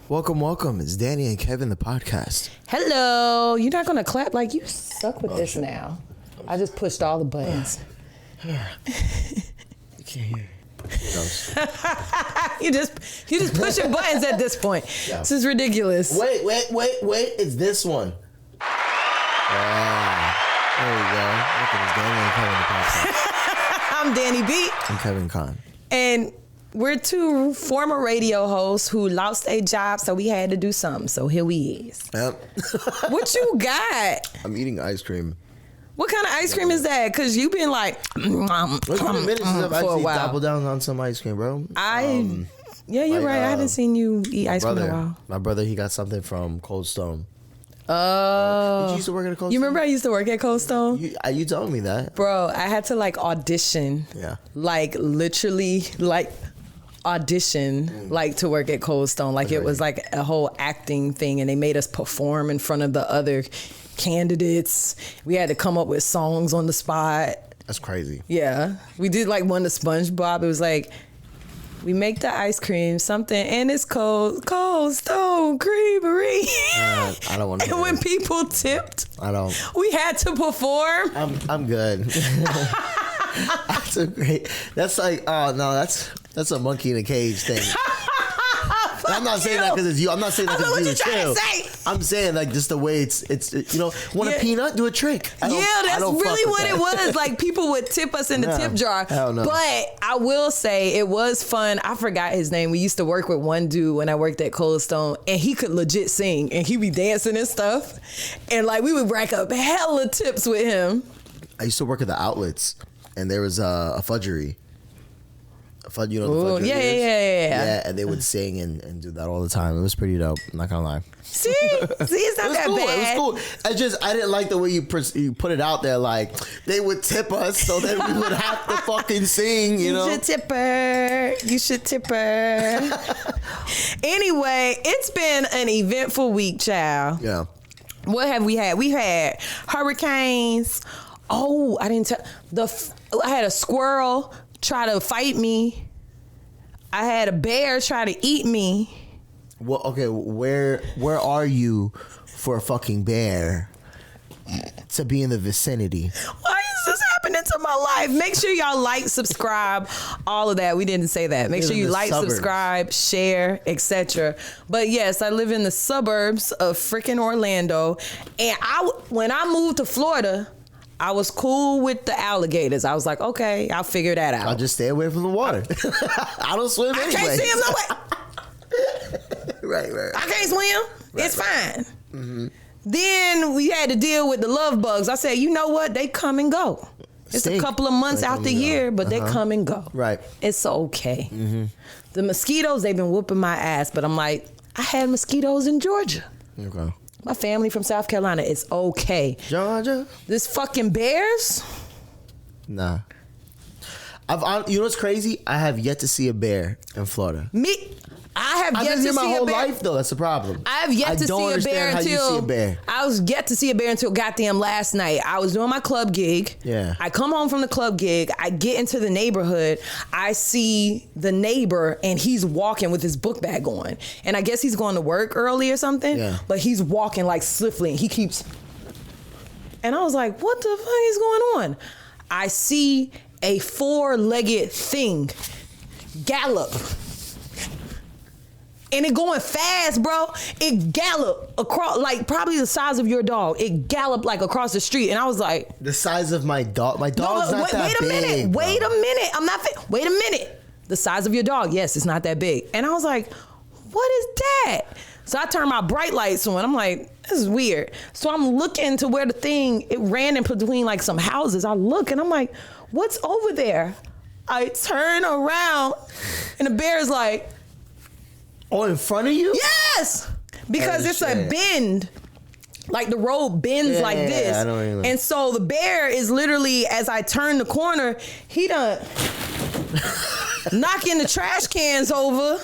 Welcome. It's Danie and Kevin, the podcast. Hello. You're not going to clap like you suck with this now. I just pushed all the buttons. You can't hear. You just pushing buttons at this point. Yeah. This is ridiculous. Wait. It's this one. There we go. Welcome to Danie and Kevin, the podcast. I'm Danny B. I'm Kevin Khan. And we're two former radio hosts who lost a job, so we had to do something. So here we is. Yep. What you got? I'm eating ice cream. What kind of ice cream is that? Because you've been like, It's been a minute since I've actually doubled down on some ice cream, bro. Yeah, you're right. I haven't seen you eat ice cream in a while. My brother, he got something from Cold Stone. Oh. Did you used to work at a Cold Stone? You remember I used to work at Cold Stone? You told me that. Bro, I had to like audition. Yeah. Like literally like audition like to work at Cold Stone. Like it was like a whole acting thing, and they made us perform in front of the other candidates. We had to come up with songs on the spot. That's crazy. Yeah. We did like one to SpongeBob. It was like, we make the ice cream, something, and it's Cold Stone Creamery. I don't want to. And when people tipped, we had to perform. I'm good. That's a great. That's like, oh no, that's a monkey in a cage thing. I'm not saying that because it's you. I'm not saying that because it's you. I'm saying like just the way it's want a peanut, do a trick. That's really what it was. Like people would tip us in the tip jar. Hell no. But I will say it was fun. I forgot his name. We used to work with one dude when I worked at Cold Stone, and he could legit sing, and he be dancing and stuff, and like we would rack up hella tips with him. I used to work at the outlets, and there was a fudgery. The fudgery yeah. Yeah, and they would sing and do that all the time. It was pretty dope. I'm not gonna lie. See, it's not that bad. It was cool. I didn't like the way you put it out there. Like they would tip us, so then we would have to fucking sing. You know, you should tip her. Anyway, it's been an eventful week, child. Yeah. What have we had? We had hurricanes. Oh, I didn't tell. I had a squirrel try to fight me. I had a bear try to eat me. Well, okay, where are you for a fucking bear to be in the vicinity? Why is this happening to my life? Make sure y'all like, subscribe, all of that. We didn't say that. Make sure you like, subscribe, share, etc. But yes, I live in the suburbs of freaking Orlando, and when I moved to Florida, I was cool with the alligators. I was like, okay, I'll figure that out. I'll just stay away from the water. I don't swim anyway. I can't see him no way. Right. I can't swim. It's fine. Mm-hmm. Then we had to deal with the love bugs. I said, you know what? They come and go. It's a couple of months out the year, but they come and go. Right. It's okay. Mm-hmm. The mosquitoes, they've been whooping my ass, but I'm like, I had mosquitoes in Georgia. Okay. My family from South Carolina, it's okay. Georgia? This fucking bears? Nah. You know what's crazy? I have yet to see a bear in Florida. I have yet to see a bear. I've been here my whole life, though. That's the problem. I have yet to see a bear until I was yet to see a bear until goddamn last night. I was doing my club gig. Yeah. I come home from the club gig. I get into the neighborhood. I see the neighbor, and he's walking with his book bag on. And I guess he's going to work early or something. Yeah. But he's walking like swiftly, and he keeps. And I was like, what the fuck is going on? I see a 4-legged thing gallop. And it going fast, bro. It galloped across, like probably the size of your dog. It galloped like across the street. And I was like, the size of my dog? My dog's not that big. Wait a minute. Wait a minute. The size of your dog. Yes, it's not that big. And I was like, what is that? So I turned my bright lights on. I'm like, this is weird. So I'm looking to where it ran in between like some houses. I look and I'm like, what's over there? I turn around and the bear is like, oh, in front of you? Yes! Because it's a bend. Like the road bends like this. I don't even know. And so the bear is literally, as I turn the corner, he done knocking the trash cans over.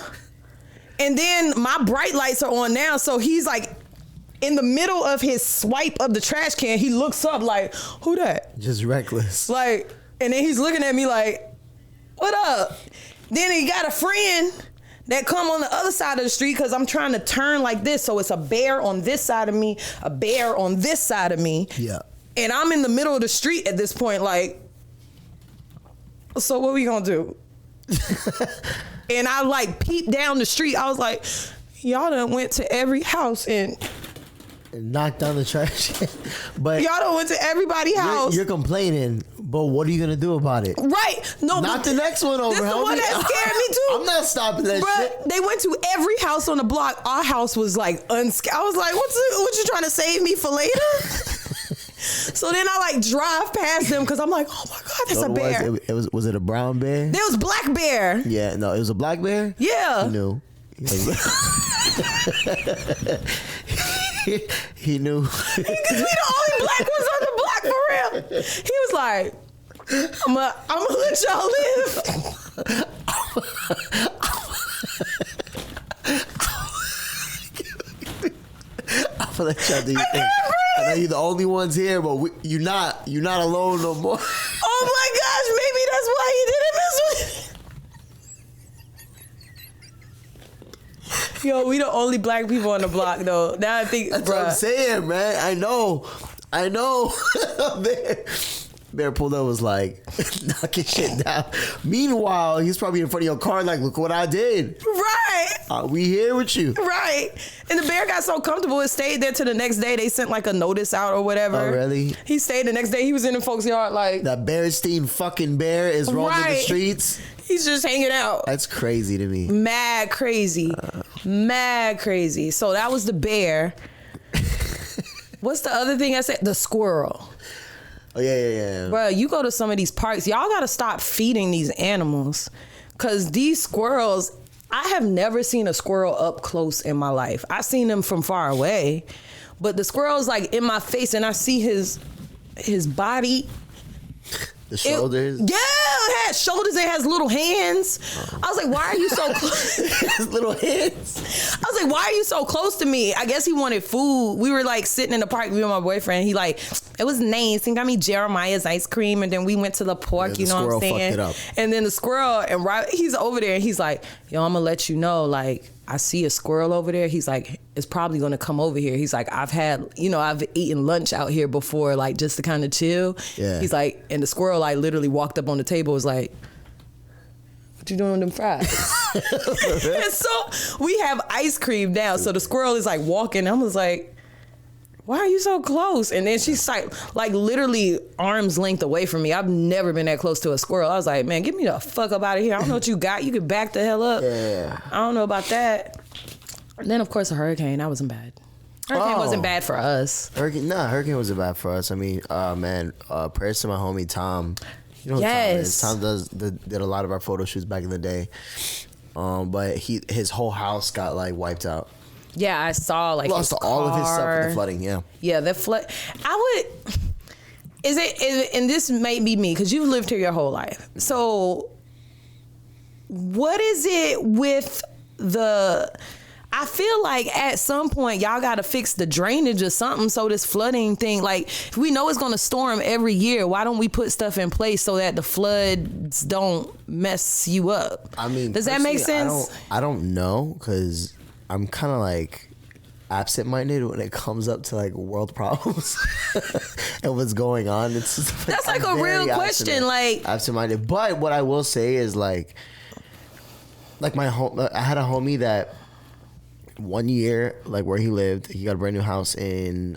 And then my bright lights are on now. So he's like in the middle of his swipe of the trash can. He looks up like, who that? Just reckless. Like, and then he's looking at me like, what up? Then he got a friend that come on the other side of the street because I'm trying to turn like this. So it's a bear on this side of me, a bear on this side of me. Yeah. And I'm in the middle of the street at this point, like, so what we gonna do? And I like peeped down the street. I was like, y'all done went to every house and knocked down the trash. But y'all done went to everybody's house. You're complaining, but what are you gonna do about it? Right. No, not the next one over. This is the one that scared me too. I'm not stopping that shit. They went to every house on the block. Our house was like unscared. I was like, what you trying to save me for later? So then I like drive past them because I'm like, oh my God, that's a bear. Was it a brown bear? There was black bear. Yeah, no, it was a black bear? Yeah. He knew. He knew. Because we the only black ones on the block for real. He was like, I'm gonna let y'all live. I'm gonna let y'all do your thing. I know you're the only ones here, but you're not alone no more. Oh my gosh, maybe that's why he didn't mess with me. Yo, we the only black people on the block though. Now I think, that's what I'm saying, man. I know. Bear pulled up, was like knocking shit down. Meanwhile, he's probably in front of your car like, look what I did. Right. We here with you. Right. And the bear got so comfortable, it stayed there till the next day. They sent like a notice out or whatever. Oh, really? He stayed the next day. He was in the folks' yard like. That Bearstein fucking bear is roaming the streets. He's just hanging out. That's crazy to me. Mad crazy. Mad crazy. So that was the bear. What's the other thing I said? The squirrel. Oh, yeah. Bro, you go to some of these parks, y'all got to stop feeding these animals. Because these squirrels, I have never seen a squirrel up close in my life. I've seen them from far away. But the squirrel's like in my face and I see his body. The shoulders? It has shoulders. It has little hands. I was like, why are you so close? His little hands. I was like, why are you so close to me? I guess he wanted food. We were like sitting in the park, me and my boyfriend. He like, it was nice. He got me Jeremiah's ice cream. And then we went to the park, you know what I'm saying? Fucked it up. And then the squirrel, and he's over there and he's like, yo, I'm gonna let you know, like, I see a squirrel over there. He's like, it's probably gonna come over here. He's like, I've eaten lunch out here before, like just to kind of chill. Yeah. He's like, and the squirrel like literally walked up on the table, was like, what you doing with them fries? And so we have ice cream now. So the squirrel is like walking. I was like, why are you so close? And then she's like literally arm's length away from me. I've never been that close to a squirrel. I was like, man, get me the fuck up out of here. I don't know what you got. You could back the hell up. Yeah. I don't know about that. And then of course a hurricane. That wasn't bad. Hurricane wasn't bad for us. Hurricane wasn't bad for us. I mean, prayers to my homie Tom. You know who yes. Tom is? Tom did a lot of our photo shoots back in the day. But his whole house got like wiped out. Yeah, I saw like lost all of his stuff in the flooding. Yeah. Yeah, the flood. Is it? And this may be me because you've lived here your whole life. So, what is it with the? I feel like at some point y'all got to fix the drainage or something. So this flooding thing, like if we know it's going to storm every year, why don't we put stuff in place so that the floods don't mess you up? I mean, does that make sense? I don't know because I'm kind of like absent-minded when it comes up to like world problems and what's going on. It's just, that's like a real question. Like absent-minded, but what I will say is like my home. I had a homie that. 1 year, like where he lived, he got a brand new house in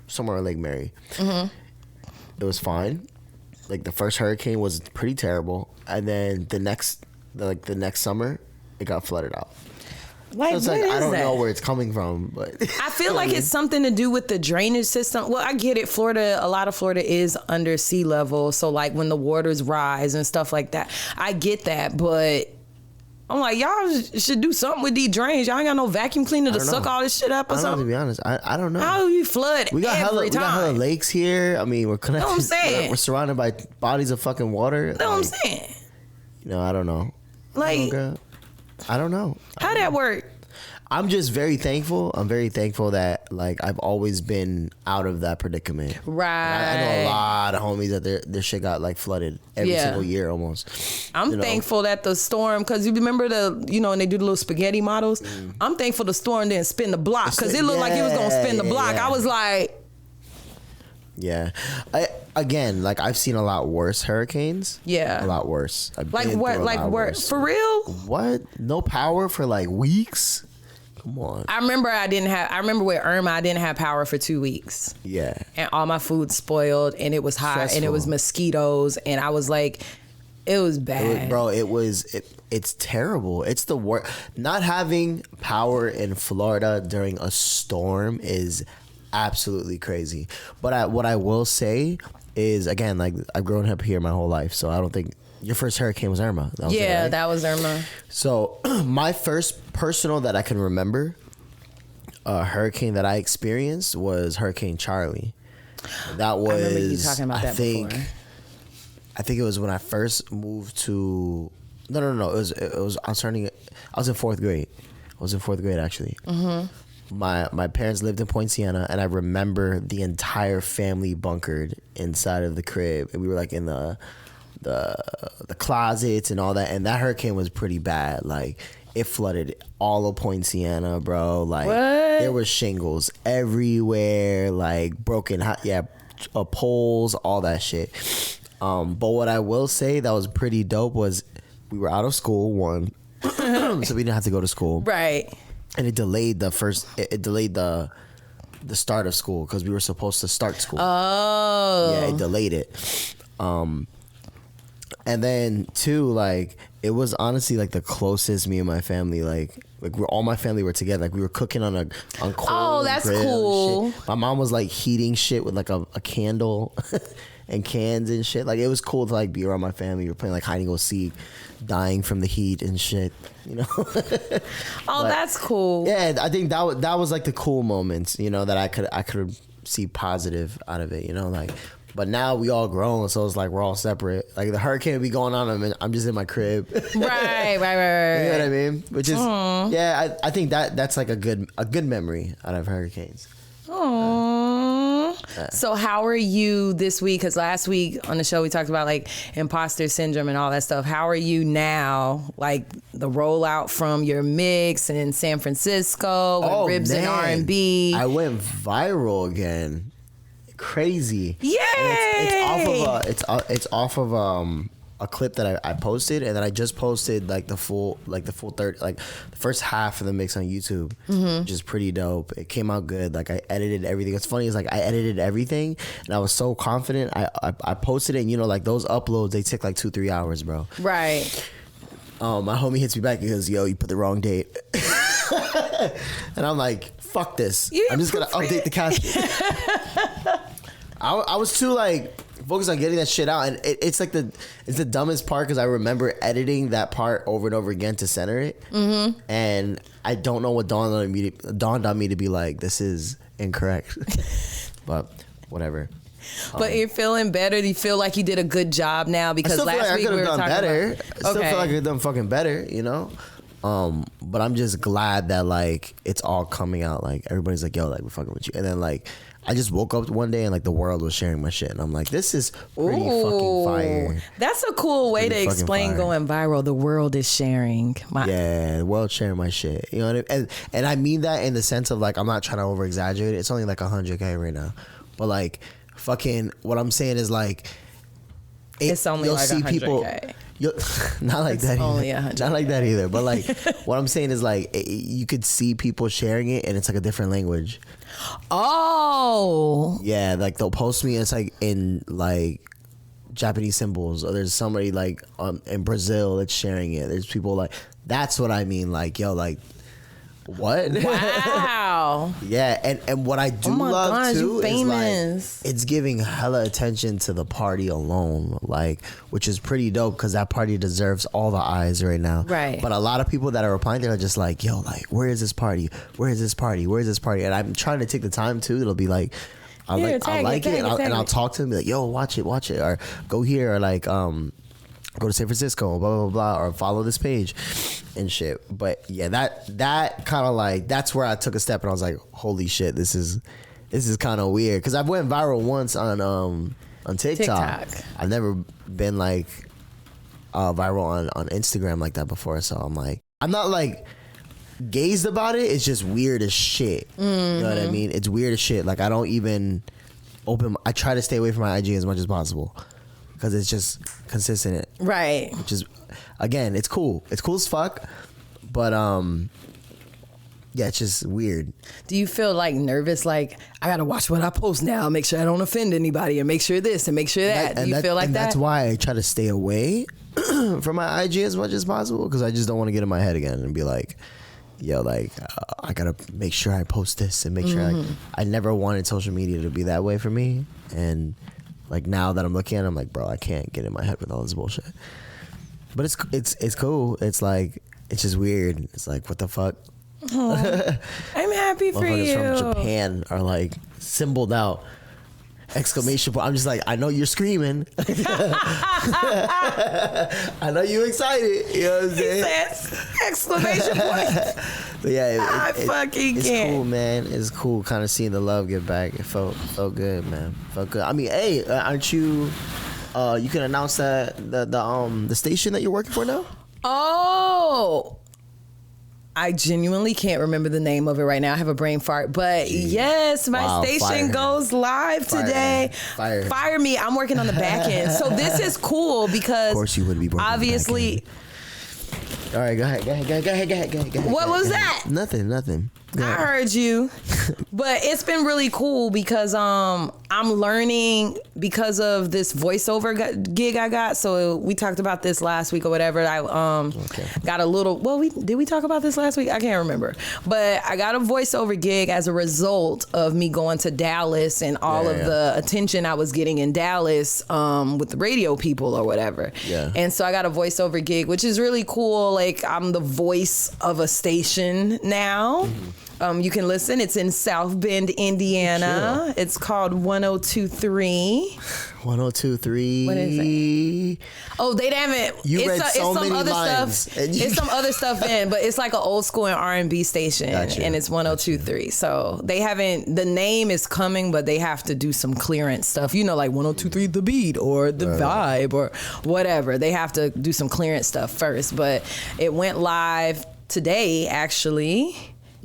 somewhere in Lake Mary. Mm-hmm. It was fine. Like the first hurricane was pretty terrible, and then the next summer, it got flooded out. Like, so it's what like is I don't that? know where it's coming from, but I feel like it's something to do with the drainage system. Well, I get it. A lot of Florida is under sea level, so like when the waters rise and stuff like that, I get that, but. I'm like, y'all should do something with these drains. Y'all ain't got no vacuum cleaner to suck all this shit up or something? To be honest, I don't know. How do you flood we got every time? We got hella lakes here. I mean, we're connected. Know what I'm saying? We're surrounded by bodies of fucking water. Know what I'm saying? You know, I don't know. Like, I don't know. How that work? I'm just very thankful. I'm very thankful that like I've always been out of that predicament. Right. I know a lot of homies that their shit got like flooded every single year almost. I'm thankful that the storm, because you remember when they do the little spaghetti models. I'm thankful the storm didn't spin the block, because it looked like it was gonna spin the block. I was like, yeah. I've seen a lot worse hurricanes. Yeah. A lot worse. Like what? Like where? For real? What? No power for like weeks? Come on. I remember with Irma, I didn't have power for 2 weeks. Yeah. And all my food spoiled, and it was hot, Stressful. and it was mosquitoes, and I was like, it was bad. It's terrible. It's the worst. Not having power in Florida during a storm is absolutely crazy. But what I will say is, again, like I've grown up here my whole life, so I don't think your first hurricane was Irma. That was Irma. So my first personal that I can remember hurricane that I experienced was Hurricane Charlie. That was, I remember you talking about that before. I think it was when I first moved to. No. It was. I was in fourth grade. I was in fourth grade actually. Mm-hmm. My parents lived in Point Siena, and I remember the entire family bunkered inside of the crib, and we were like in the closets and all that. And that hurricane was pretty bad. Like it flooded all of Point Siena, bro. Like there was shingles everywhere, like broken, poles, all that shit. But what I will say that was pretty dope was we were out of school, one, so we didn't have to go to school, right? And it delayed the start of school because we were supposed to start school. Oh, yeah, it delayed it. And then two, like it was honestly like the closest me and my family, like all my family were together. Like we were cooking on coal. Oh, that's cool. My mom was like heating shit with like a candle and cans and shit. Like it was cool to like be around my family. We were playing like hide and go seek, dying from the heat and shit. Oh, that's cool. Yeah, I think that was like the cool moments. That I could see positive out of it. Like. But now we all grown, so it's like we're all separate. Like the hurricane will be going on, I'm just in my crib. Right. You know what I mean? Which is, I think that's like a good memory out of hurricanes. Aww. So how are you this week? Because last week on the show we talked about like imposter syndrome and all that stuff. How are you now? Like the rollout from your mix in San Francisco with Ribs and R&B. I went viral again. Crazy. Yay! It's off of a clip that I posted, and then I just posted like the full 30, like the first half of the mix on YouTube, which is pretty dope. It came out good. Like I edited everything. What's funny is like I edited everything, and I was so confident. I posted it, and like those uploads, they take like 2-3 hours, bro. Right. My homie hits me back and goes, "Yo, you put the wrong date," and I'm like, "Fuck this! I'm just gonna update the casket." I was too like focused on getting that shit out, and it's the dumbest part because I remember editing that part over and over again to center it, and I don't know what dawned on me to be like, this is incorrect, but whatever. But you're feeling better. Do you feel like you did a good job now? Because last week we were talking better. about. I still feel like I could have done fucking better, but I'm just glad that like it's all coming out. Like everybody's like, yo, like we're fucking with you, and then like. I just woke up one day and like the world was sharing my shit, and I'm like, this is pretty fucking fire. That's a cool way to explain going viral. The world is sharing the world sharing my shit. You know what I mean? And I mean that in the sense of like I'm not trying to over exaggerate it. It's only like 100K right now, but like fucking what I'm saying is like it's only like 100K. Not like that only either. Not like that either. But like what I'm saying is like you could see people sharing it, and it's like a different language. Oh. Yeah, like they'll post me. It's like in like Japanese symbols, or there's somebody like in Brazil that's sharing it. There's people like that's what I mean. Like yo, like what? Wow. Yeah, and what I do love too is like it's giving hella attention to the party alone, like which is pretty dope because that party deserves all the eyes right now. Right. But a lot of people that are replying, they're just like, yo, like where is this party? Where is this party? Where is this party? And I'm trying to take the time too. It'll be like. I like it, and I'll talk to them, be like, "Yo, watch it, or go here, or like, go to San Francisco, blah blah blah, or follow this page and shit. But yeah, that kind of like, that's where I took a step and I was like, holy shit, this is kind of weird, because I went viral once on TikTok. I've never been like viral on Instagram like that before, so I'm like, I'm not like gazed about it. It's just weird as shit. You know what I mean? It's weird as shit. Like, I don't even I try to stay away from my IG as much as possible, because it's just consistent. Right. Which is, again, it's cool. It's cool as fuck. But yeah, it's just weird. Do you feel like nervous? Like, I gotta watch what I post now, make sure I don't offend anybody, and make sure this and make sure that. Do you feel like that? That's why I try to stay away from my IG as much as possible, because I just don't want to get in my head again and be like, yo, like, I gotta make sure I post this and make sure I never wanted social media to be that way for me. And like, now that I'm looking at it, I'm like, bro, I can't get in my head with all this bullshit. But it's cool. It's like, it's just weird. It's like, what the fuck? Oh, I'm happy for you. Motherfuckers from Japan are like symboled out. Exclamation point. I'm just like, I know you're screaming. I know you excited. You know what I'm saying? Exclamation point. But yeah, it's cool, man. It's cool kind of seeing the love get back. It felt good, man. Felt good. I mean, hey, aren't you you can announce that the station that you're working for now? Oh, I genuinely can't remember the name of it right now. I have a brain fart. But yes, my station goes live today. Fire me. I'm working on the back end. So this is cool because, of course, you would be working obviously. All right, go ahead. What was that? Nothing. I heard you. But it's been really cool because I'm learning because of this voiceover gig I got. So we talked about this last week or whatever. I got a little, did we talk about this last week? I can't remember. But I got a voiceover gig as a result of me going to Dallas and all of the attention I was getting in Dallas with the radio people or whatever. Yeah. And so I got a voiceover gig, which is really cool. Like, I'm the voice of a station now. You can listen. It's in South Bend, Indiana. Sure. It's called 1023. 1023. What is it? Oh, they haven't. It's some other stuff. It's some other stuff in, but it's like an old school and R&B station, and it's 1023. So they haven't. The name is coming, but they have to do some clearance stuff. You know, like 1023 The Beat or The Vibe or whatever. They have to do some clearance stuff first. But it went live today, actually.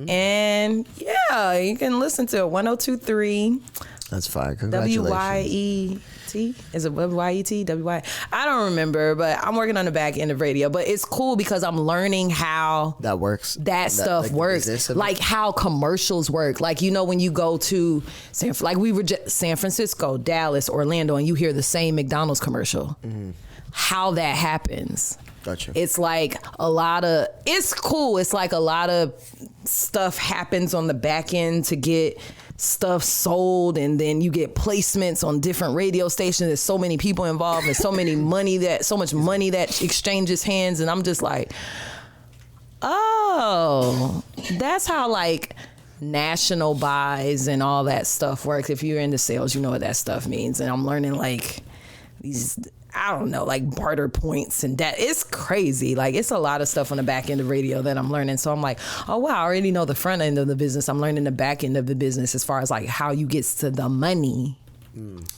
And yeah, you can listen to it. 1023. That's fire. Congratulations. WYET. Is it WYET? I don't remember, but I'm working on the back end of radio. But it's cool because I'm learning how that works. That stuff works. Like how commercials work. Like, you know, when you go to San Francisco, Dallas, Orlando, and you hear the same McDonald's commercial. How that happens. Gotcha. It's like it's cool. It's like a lot of stuff happens on the back end to get stuff sold, and then you get placements on different radio stations. There's so many people involved and so much money that exchanges hands, and I'm just like, oh, that's how like national buys and all that stuff works. If you're into sales, you know what that stuff means. And I'm learning like these, I don't know, like barter points and that. It's crazy. Like, it's a lot of stuff on the back end of radio that I'm learning. So I'm like, oh wow, I already know the front end of the business. I'm learning the back end of the business as far as like how you get to the money.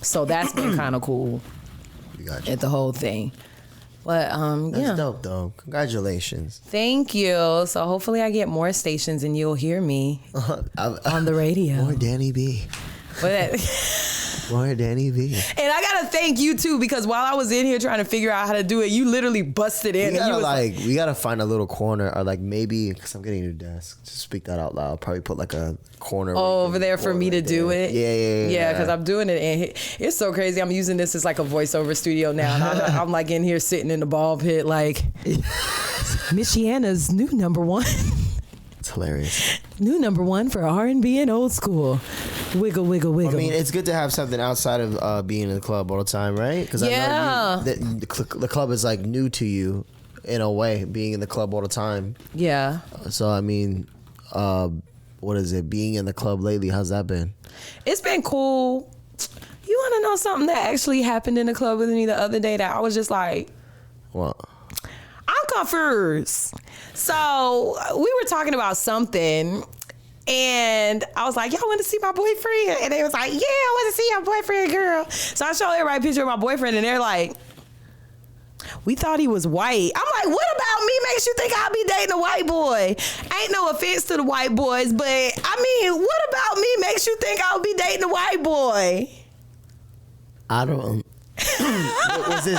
So that's been kind of cool at the whole thing. But that's dope though. Congratulations. Thank you. So hopefully I get more stations and you'll hear me on the radio. More Danny B. More Danny B. And I gotta thank you too, because while I was in here trying to figure out how to do it, you literally busted in. We gotta find a little corner, or like maybe, because I'm getting a new desk, just speak that out loud. Probably put like a corner over there for me to do it. Yeah, because I'm doing it, and it's so crazy. I'm using this as like a voiceover studio now, and I'm like in here sitting in the ball pit like Michiana's new number one. It's hilarious. New number one for R&B and old school. Wiggle, wiggle, wiggle. I mean, it's good to have something outside of being in the club all the time, right? Because I know the club is like new to you in a way, being in the club all the time. Yeah. So, I mean, what is it? Being in the club lately, how's that been? It's been cool. You want to know something that actually happened in the club with me the other day that I was just like, What? I'm confused. So we were talking about something, and I was like, y'all want to see my boyfriend? And they was like, yeah, I want to see your boyfriend, girl. So I showed everybody a picture of my boyfriend, and they're like, we thought he was white. I'm like, what about me makes you think I'll be dating a white boy? Ain't no offense to the white boys, but I mean, what about me makes you think I'll be dating a white boy? I don't.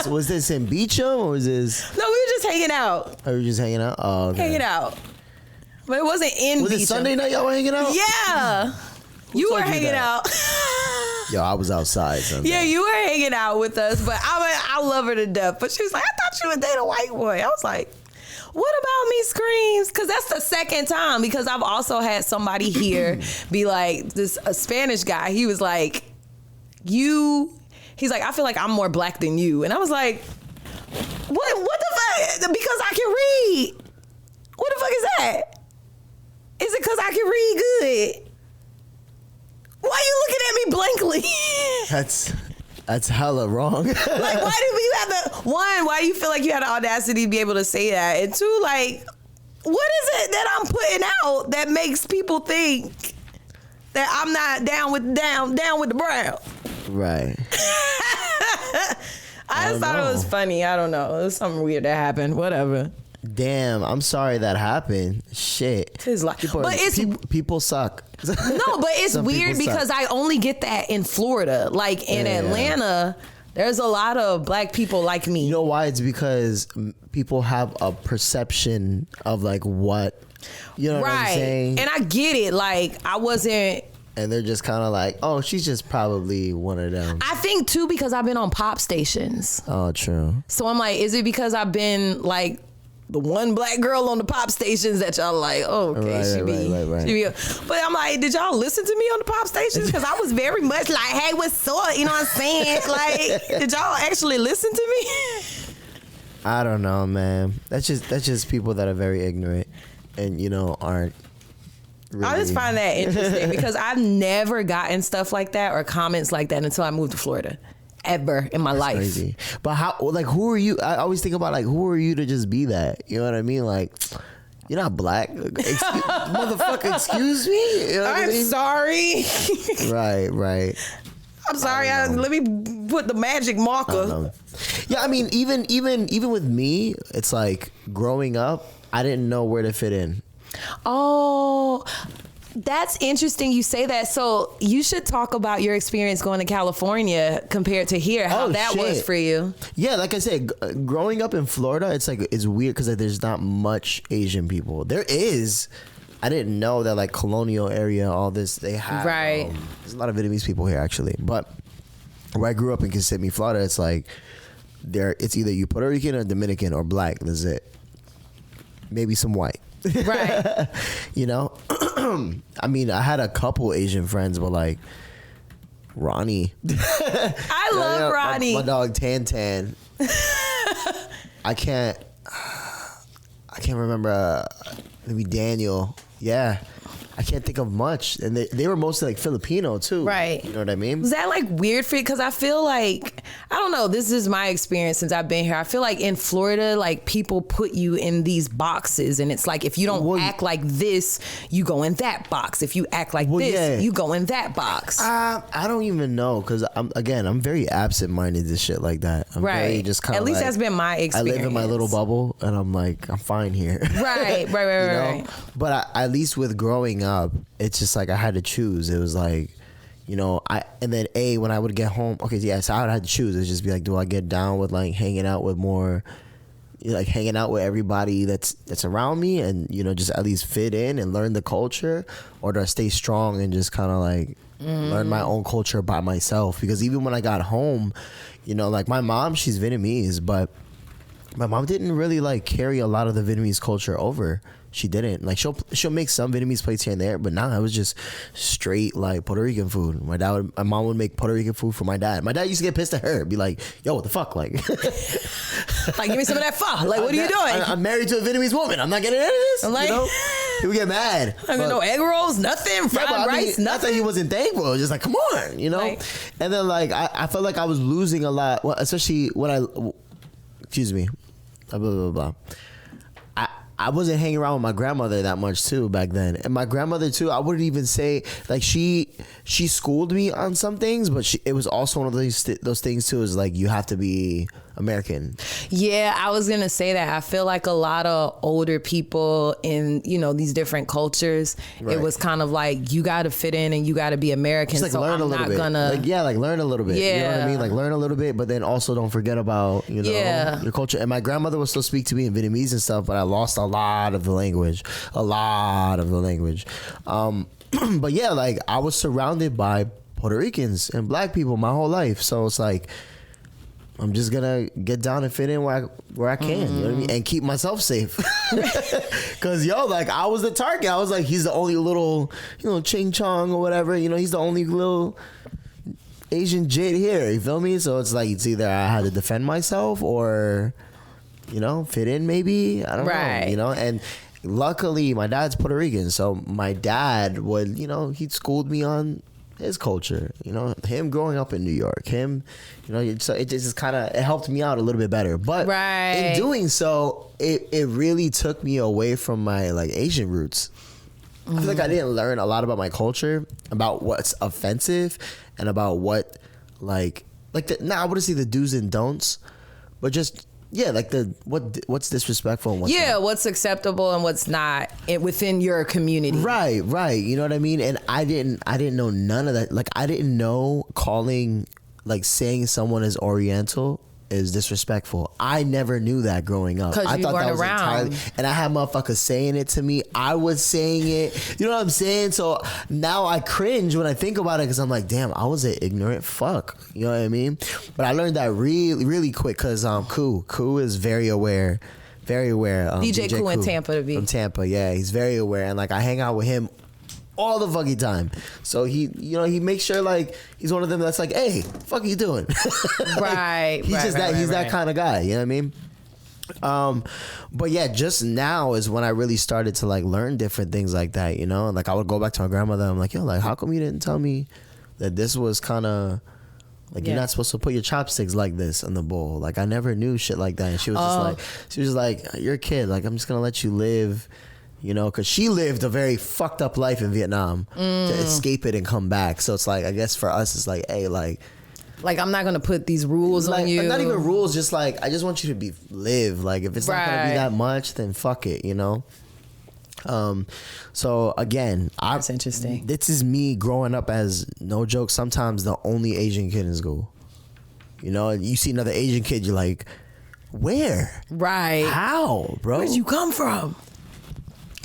was this in Beecham or was this? No, we were just hanging out. Oh, we were just hanging out. Oh, okay. Hanging out, but it wasn't in. Was Beecham. it Sunday night? Y'all were hanging out. Yeah, you were hanging out. Yo, I was outside Sunday. Yeah, you were hanging out with us, but I love her to death. But she was like, I thought you would date a white boy. I was like, what about me, Screams? Because that's the second time. Because I've also had somebody here be like, a Spanish guy. He was like, he's like, I feel like I'm more black than you. And I was like, what the fuck? Because I can read. What the fuck is that? Is it because I can read good? Why are you looking at me blankly? That's hella wrong. Like, why do you have why do you feel like you had the audacity to be able to say that? And two, like, what is it that I'm putting out that makes people think that I'm not down with the brown? Right. I just thought it was funny. I don't know. It was something weird that happened. Whatever. Damn, I'm sorry that happened. Shit. People suck. No, but it's weird because I only get that in Florida. Like in Atlanta, there's a lot of black people like me. You know why? It's because people have a perception of like what, you know what I'm saying? And I get it. Like I wasn't. And they're just kind of like, oh, she's just probably one of them. I think too because I've been on pop stations. Oh, true. So I'm like, is it because I've been like the one black girl on the pop stations that y'all like, oh, okay, she be. But I'm like, did y'all listen to me on the pop stations? Because I was very much like, hey, what's up? You know what I'm saying? Like, did y'all actually listen to me? I don't know, man. That's just people that are very ignorant and, you know, aren't really. I just find that interesting because I've never gotten stuff like that or comments like that until I moved to Florida. Ever in my life. Crazy. But how, like, who are you? I always think about, like, who are you to just be that? You know what I mean? Like, you're not black. Motherfucker, excuse me? You know I'm sorry. Right. I'm sorry. Let me put the magic marker. Yeah, I mean, even with me, it's like growing up, I didn't know where to fit in. Oh, that's interesting you say that. So you should talk about your experience going to California compared to here, how that was for you. Yeah, like I said, growing up in Florida, it's like, it's weird because like, there's not much Asian people. There is. I didn't know that like colonial area, all this, they have. Right. There's a lot of Vietnamese people here actually. But where I grew up in Kissimmee, Florida, it's like, it's either you Puerto Rican or Dominican or black. That's it. Maybe some white. Right. You know? I mean, I had a couple Asian friends, but like Ronnie. I love Ronnie. My dog Tan. I can't remember. Maybe Daniel. Yeah. I can't think of much. And they were mostly like Filipino too. Right. You know what I mean? Was that like weird for you? Because I feel like, I don't know, this is my experience since I've been here. I feel like in Florida, like people put you in these boxes and it's like, if you don't act like this, you go in that box. If you act like this, you go in that box. I don't even know because I'm very absent-minded to shit like that. I'm very just kind of at least that's been my experience. I live in my little bubble and I'm like, I'm fine here. Right. Right. But at least with growing up, it's just like I had to choose. It was like, you know, when I would get home, so I would have to choose. It'd just be like, do I get down with like hanging out with everybody that's around me and, you know, just at least fit in and learn the culture, or do I stay strong and just kind of like learn my own culture by myself? Because even when I got home, you know, like my mom, she's Vietnamese, but my mom didn't really like carry a lot of the Vietnamese culture over. She didn't. Like she'll make some Vietnamese plates here and there, but it was just straight like Puerto Rican food. My mom would make Puerto Rican food for my dad. My dad used to get pissed at her, be like, "Yo, what the fuck?" Like, like give me some of that pho. Like, what are you doing? I'm married to a Vietnamese woman. I'm not getting into this. I'm like, you know? People get mad. I mean, no egg rolls, nothing, fried rice, nothing. Not that he wasn't thankful. It was just like, come on, you know. Like, and then like I felt like I was losing a lot, especially when excuse me. blah, blah, blah. I wasn't hanging around with my grandmother that much too back then, and my grandmother too. I wouldn't even say like she schooled me on some things, but it was also one of those things too. Is like you have to be American. Yeah, I was gonna say that. I feel like a lot of older people in these different cultures, right. It was kind of like you got to fit in and you got to be American. Like so learn I'm a little not bit. gonna like learn a little bit. Yeah, you know what I mean. Like learn a little bit, but then also don't forget about your culture. And my grandmother would still speak to me in Vietnamese and stuff, but I lost a lot of the language. But yeah, like I was surrounded by Puerto Ricans and black people my whole life, so it's like I'm just gonna get down and fit in where I can, you know what I mean, and keep myself safe. Cause like I was the target. I was like, he's the only little, ching chong or whatever. He's the only little Asian jit here. You feel me? So it's like it's either I had to defend myself or, fit in maybe. I don't know. And luckily my dad's Puerto Rican, so my dad would, he'd schooled me on his culture, him growing up in New York, so it just kind of, it helped me out a little bit better. But in doing so, it really took me away from my like Asian roots. I feel like I didn't learn a lot about my culture, about what's offensive and about what I wouldn't say the do's and don'ts, but just like what's disrespectful and what's not. What's acceptable and what's not within your community. Right. You know what I mean? And I didn't know none of that. Like I didn't know saying someone is Oriental is disrespectful. I never knew that growing up. I thought that was entirely, and I had motherfuckers saying it to me. I was saying it. You know what I'm saying? So now I cringe when I think about it because I'm like, damn, I was an ignorant fuck. You know what I mean? But I learned that really, really quick because Koo is very aware. Very aware. DJ Koo in Tampa to be. From Tampa, yeah. He's very aware. And like I hang out with him all the fucking time. So he makes sure like he's one of them that's like, hey, fuck you doing? He's that kind of guy. You know what I mean? But yeah, just now is when I really started to like learn different things like that. Like I would go back to my grandmother. I'm like, yo, like how come you didn't tell me that this was kind of like you're not supposed to put your chopsticks like this in the bowl? Like I never knew shit like that. And she was like, you're a kid. Like I'm just gonna let you live. Because she lived a very fucked up life in Vietnam to escape it and come back. So it's like, I guess for us, it's like, hey, like I'm not gonna put these rules on you. Not even rules, just like I just want you to live. Like if it's not gonna be that much, then fuck it, So again, that's interesting. This is me growing up as, no joke, sometimes the only Asian kid in school. You see another Asian kid, you're like, where? Right? How, bro? Where'd you come from?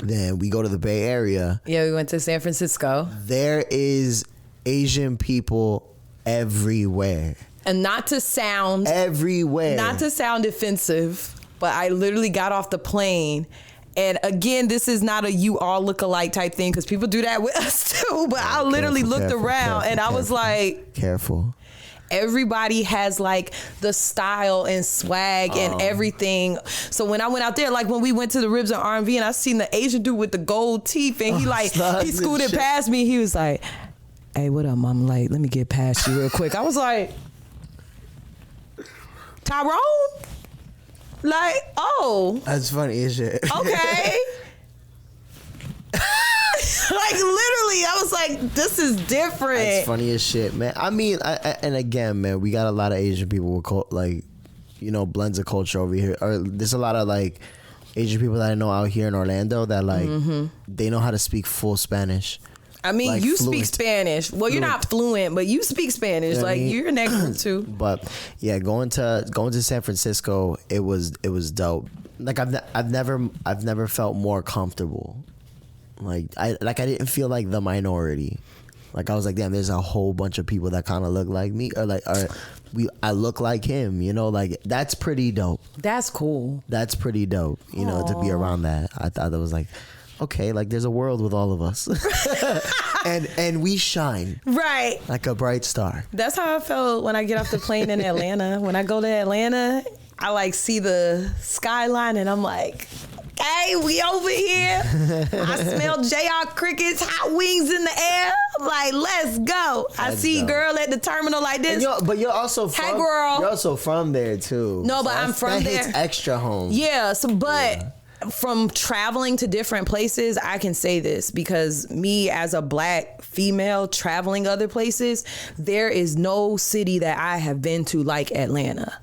Then we go to the Bay Area. Yeah, we went to San Francisco. There is Asian people everywhere. And not to sound offensive, but I literally got off the plane. And again, this is not a you all look alike type thing because people do that with us too. But I literally looked around and I was like, careful. Everybody has like the style and swag and everything. So when I went out there, like when we went to the Ribs and R&B and I seen the Asian dude with the gold teeth and he scooted past me. He was like, hey, what up, mom? Like, let me get past you real quick. I was like, Tyrone? Like, oh. That's funny as shit. Okay. Like literally, I was like, "This is different." That's funny as shit, man. I mean, and again, man, we got a lot of Asian people with blends of culture over here. Or there's a lot of like Asian people that I know out here in Orlando that like they know how to speak full Spanish. I mean, like, you speak Spanish. Well, you're not fluent, but you speak Spanish. You know you're in that group too. But yeah, going to San Francisco, it was dope. Like I've never felt more comfortable. Like I didn't feel like the minority. Like I was like, damn, there's a whole bunch of people that kind of look like me, I look like him. Like that's pretty dope. That's cool. That's pretty dope. To be around that. I thought that was like, okay, like there's a world with all of us, and we shine like a bright star. That's how I felt when I get off the plane in Atlanta. When I go to Atlanta, I like see the skyline and I'm like, Okay, we over here. I smell JR Cricket's hot wings in the air. I'm like, let's go. I see girl at the terminal like this. But you're also from, hey, girl. You're also from there too. No, but I'm from there. That hits extra home. Yeah, from traveling to different places, I can say this because me as a black female traveling other places, there is no city that I have been to like Atlanta.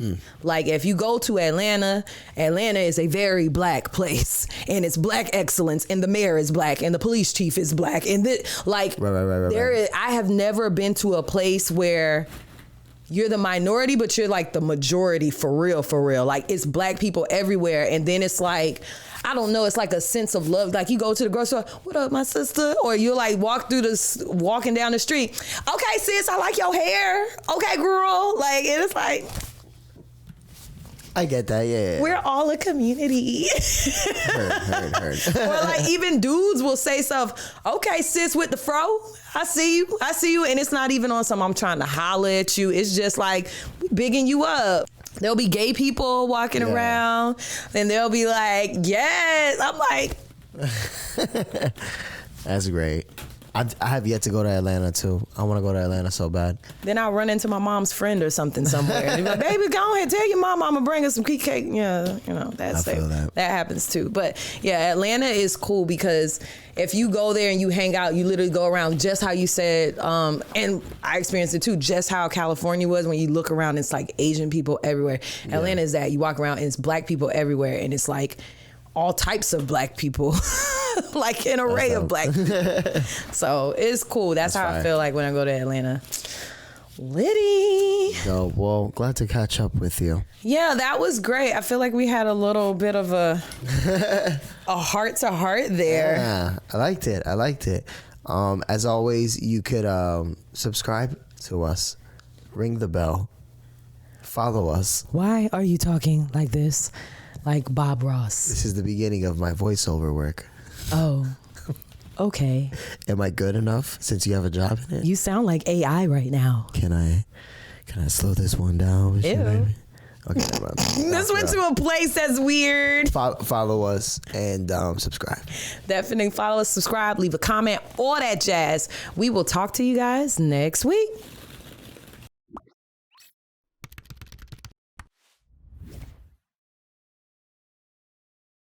Like if you go to Atlanta, Atlanta is a very black place and it's black excellence and the mayor is black and the police chief is black and right. I have never been to a place where you're the minority, but you're like the majority for real. Like it's black people everywhere. And then it's like, I don't know, it's like a sense of love. Like you go to the grocery store, what up, my sister? Or you like walking down the street. Okay, sis, I like your hair. Okay, girl. Like, and it's like, I get that, yeah. we're all a community. Heard. Or like even dudes will say stuff, okay, sis with the fro, I see you. And it's not even on some I'm trying to holler at you. It's just like bigging you up. There'll be gay people walking around and they'll be like, yes. I'm like. That's great. I have yet to go to Atlanta too. I want to go to Atlanta so bad. Then I'll run into my mom's friend or something somewhere. And be like, baby, go ahead, tell your mom I'm gonna bring her some cake. Yeah, that's I feel that happens too. But yeah, Atlanta is cool because if you go there and you hang out, you literally go around just how you said. And I experienced it too, just how California was. When you look around, it's like Asian people everywhere. Yeah. Atlanta is that. You walk around and it's black people everywhere, and it's like all types of black people. Like an array of black people. So it's cool. That's how I feel like when I go to Atlanta. Liddy. So, well, glad to catch up with you. Yeah, that was great. I feel like we had a little bit of a heart to heart there. Yeah, I liked it. As always, you could subscribe to us, ring the bell, follow us. Why are you talking like this? Like Bob Ross. This is the beginning of my voiceover work. Oh, okay. Am I good enough since you have a job in it? You sound like AI right now. Can I slow this one down? Ew. Baby? Okay, never mind. This went to a place that's weird. Follow us and subscribe. Definitely follow us, subscribe, leave a comment, all that jazz. We will talk to you guys next week.